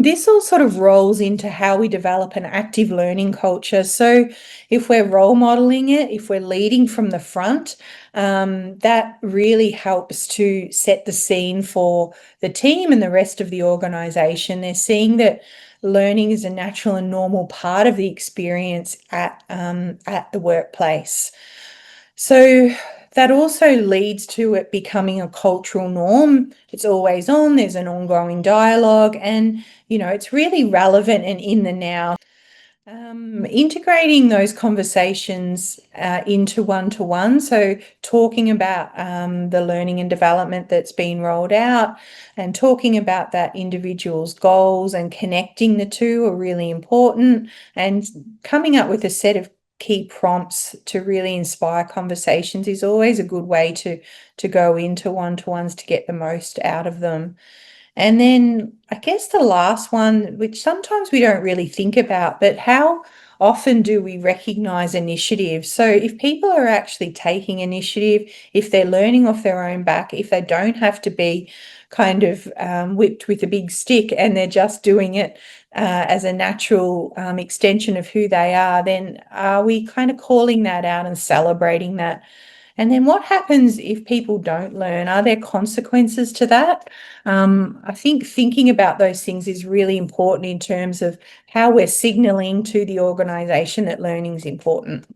this all sort of rolls into how we develop an active learning culture. So if we're role modeling it, if we're leading from the front, that really helps to set the scene for the team and the rest of the organization. They're seeing that learning is a natural and normal part of the experience at the workplace. So that also leads to it becoming a cultural norm. It's always on, there's an ongoing dialogue, and it's really relevant and in the now. Integrating those conversations into one-to-one, so talking about the learning and development that's been rolled out and talking about that individual's goals and connecting the two are really important, and coming up with a set of key prompts to really inspire conversations is always a good way to go into one-to-ones to get the most out of them. And then I guess the last one, which sometimes we don't really think about, but how often do we recognize initiative? So if people are actually taking initiative, if they're learning off their own back, if they don't have to be kind of whipped with a big stick and they're just doing it as a natural extension of who they are, then are we kind of calling that out and celebrating that? And then what happens if people don't learn? Are there consequences to that? I think thinking about those things is really important in terms of how we're signaling to the organisation that learning is important.